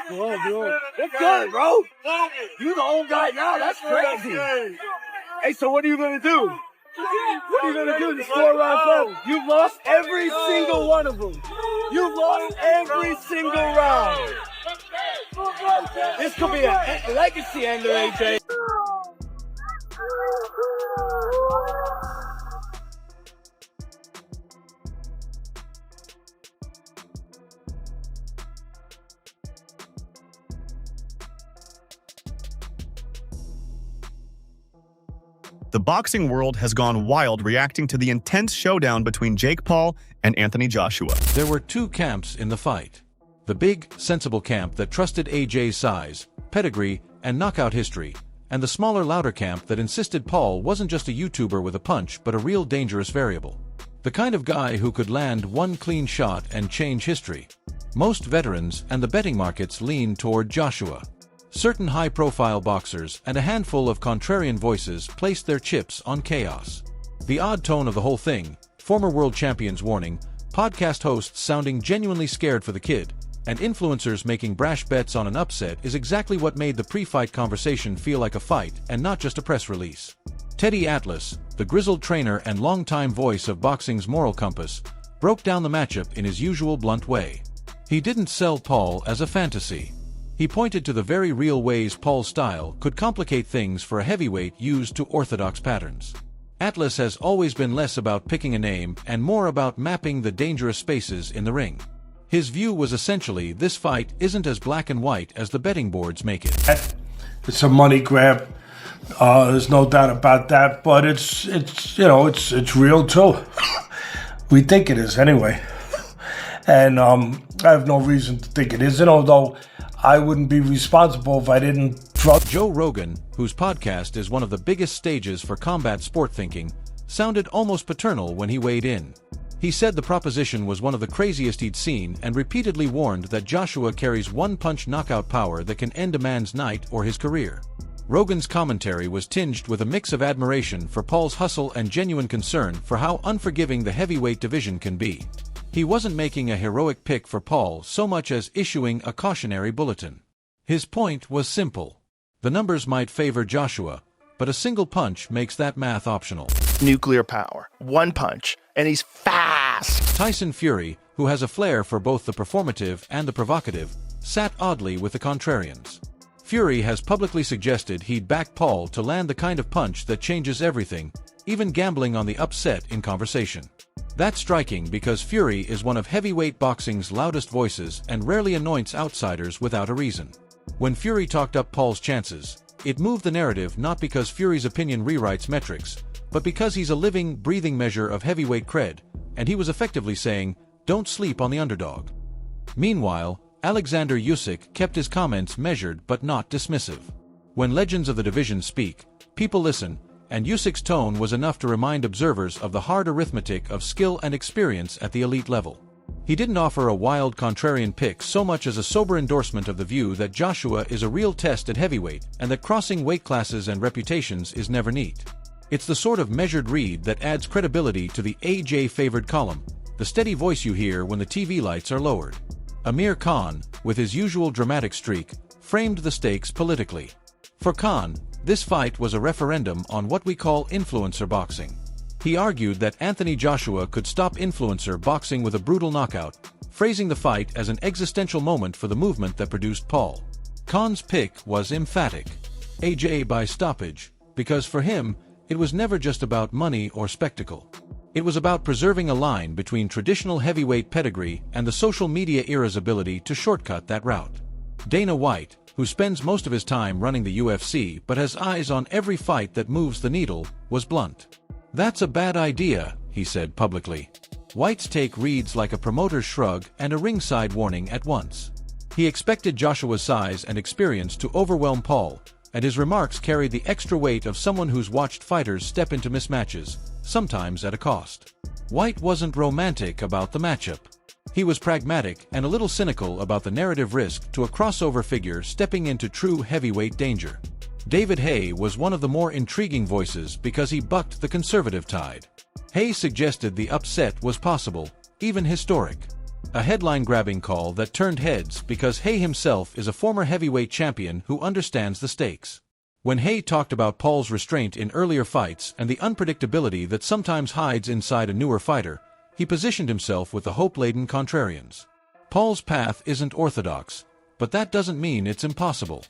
It's good, bro. You the old guy now. That's crazy. Hey, so what are you gonna do? What are you gonna do? There's 4 rounds left. You lost every single one of them. You lost every single round. This could be a legacy ender, AJ. The boxing world has gone wild reacting to the intense showdown between Jake Paul and Anthony Joshua. There were 2 camps in the fight. The big, sensible camp that trusted AJ's size, pedigree, and knockout history, and the smaller, louder camp that insisted Paul wasn't just a YouTuber with a punch but a real dangerous variable. The kind of guy who could land one clean shot and change history. Most veterans and the betting markets leaned toward Joshua. Certain high-profile boxers and a handful of contrarian voices placed their chips on chaos. The odd tone of the whole thing, former world champions warning, podcast hosts sounding genuinely scared for the kid, and influencers making brash bets on an upset is exactly what made the pre-fight conversation feel like a fight and not just a press release. Teddy Atlas, the grizzled trainer and longtime voice of boxing's moral compass, broke down the matchup in his usual blunt way. He didn't sell Paul as a fantasy. He pointed to the very real ways Paul's style could complicate things for a heavyweight used to orthodox patterns. Atlas has always been less about picking a name and more about mapping the dangerous spaces in the ring. His view was essentially this fight isn't as black and white as the betting boards make it. It's a money grab. There's no doubt about that, but it's real too. We think it is anyway. And I have no reason to think it isn't, although I wouldn't be responsible if I didn't trust. Joe Rogan, whose podcast is one of the biggest stages for combat sport thinking, sounded almost paternal when he weighed in. He said the proposition was one of the craziest he'd seen and repeatedly warned that Joshua carries one-punch knockout power that can end a man's night or his career. Rogan's commentary was tinged with a mix of admiration for Paul's hustle and genuine concern for how unforgiving the heavyweight division can be. He wasn't making a heroic pick for Paul so much as issuing a cautionary bulletin. His point was simple. The numbers might favor Joshua, but a single punch makes that math optional. Nuclear power. One punch. And he's fast. Tyson Fury, who has a flair for both the performative and the provocative, sat oddly with the contrarians. Fury has publicly suggested he'd back Paul to land the kind of punch that changes everything, even gambling on the upset in conversation. That's striking because Fury is one of heavyweight boxing's loudest voices and rarely anoints outsiders without a reason. When Fury talked up Paul's chances, it moved the narrative not because Fury's opinion rewrites metrics, but because he's a living, breathing measure of heavyweight cred, and he was effectively saying, don't sleep on the underdog. Meanwhile, Alexander Usyk kept his comments measured but not dismissive. When legends of the division speak, people listen, and Usyk's tone was enough to remind observers of the hard arithmetic of skill and experience at the elite level. He didn't offer a wild contrarian pick so much as a sober endorsement of the view that Joshua is a real test at heavyweight and that crossing weight classes and reputations is never neat. It's the sort of measured read that adds credibility to the AJ-favored column, the steady voice you hear when the TV lights are lowered. Amir Khan, with his usual dramatic streak, framed the stakes politically. For Khan, this fight was a referendum on what we call influencer boxing. He argued that Anthony Joshua could stop influencer boxing with a brutal knockout, phrasing the fight as an existential moment for the movement that produced Paul. Khan's pick was emphatic. AJ by stoppage, because for him, it was never just about money or spectacle. It was about preserving a line between traditional heavyweight pedigree and the social media era's ability to shortcut that route. Dana White, who spends most of his time running the UFC but has eyes on every fight that moves the needle, was blunt. That's a bad idea, he said publicly. White's take reads like a promoter's shrug and a ringside warning at once. He expected Joshua's size and experience to overwhelm Paul, and his remarks carried the extra weight of someone who's watched fighters step into mismatches, sometimes at a cost. White wasn't romantic about the matchup. He was pragmatic and a little cynical about the narrative risk to a crossover figure stepping into true heavyweight danger. David Haye was one of the more intriguing voices because he bucked the conservative tide. Haye suggested the upset was possible, even historic. A headline-grabbing call that turned heads because Haye himself is a former heavyweight champion who understands the stakes. When Haye talked about Paul's restraint in earlier fights and the unpredictability that sometimes hides inside a newer fighter, he positioned himself with the hope-laden contrarians. Paul's path isn't orthodox, but that doesn't mean it's impossible.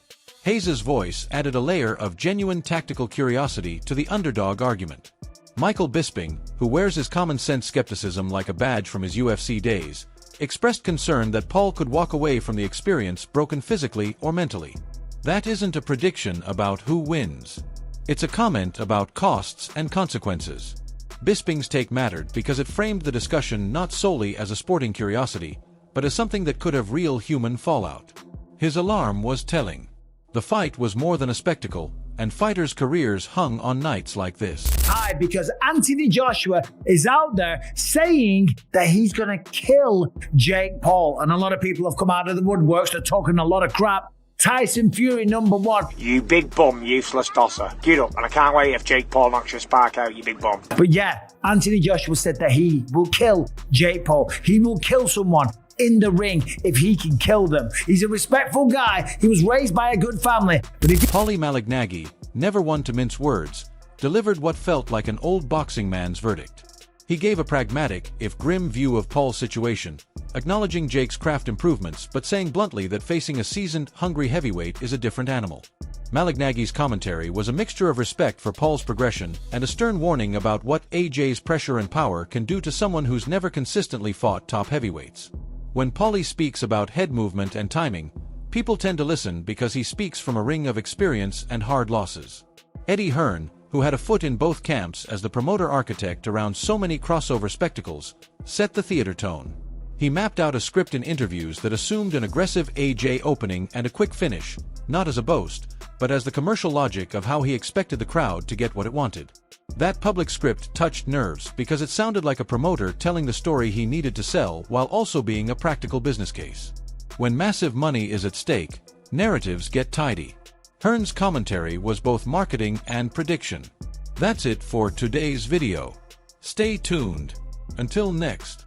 Haye's voice added a layer of genuine tactical curiosity to the underdog argument. Michael Bisping, who wears his common-sense skepticism like a badge from his UFC days, expressed concern that Paul could walk away from the experience broken physically or mentally. That isn't a prediction about who wins. It's a comment about costs and consequences. Bisping's take mattered because it framed the discussion not solely as a sporting curiosity, but as something that could have real human fallout. His alarm was telling. The fight was more than a spectacle, and fighters' careers hung on nights like this. Hi, because Anthony Joshua is out there saying that he's going to kill Jake Paul. And a lot of people have come out of the woodworks. They're talking a lot of crap. Tyson Fury, number one. You big bum, useless tosser. Get up, and I can't wait if Jake Paul knocks your spark out, you big bum. But yeah, Anthony Joshua said that he will kill Jake Paul. He will kill someone in the ring if he can kill them. He's a respectful guy. He was raised by a good family. But if Paulie Malignaggi, never one to mince words, delivered what felt like an old boxing man's verdict. He gave a pragmatic, if grim, view of Paul's situation, acknowledging Jake's craft improvements but saying bluntly that facing a seasoned, hungry heavyweight is a different animal. Malignaggi's commentary was a mixture of respect for Paul's progression and a stern warning about what AJ's pressure and power can do to someone who's never consistently fought top heavyweights. When Paulie speaks about head movement and timing, people tend to listen because he speaks from a ring of experience and hard losses. Eddie Hearn, who had a foot in both camps as the promoter architect around so many crossover spectacles, set the theater tone. He mapped out a script in interviews that assumed an aggressive AJ opening and a quick finish, not as a boast, but as the commercial logic of how he expected the crowd to get what it wanted. That public script touched nerves because it sounded like a promoter telling the story he needed to sell while also being a practical business case. When massive money is at stake, narratives get tidy. Hearn's commentary was both marketing and prediction. That's it for today's video. Stay tuned. Until next.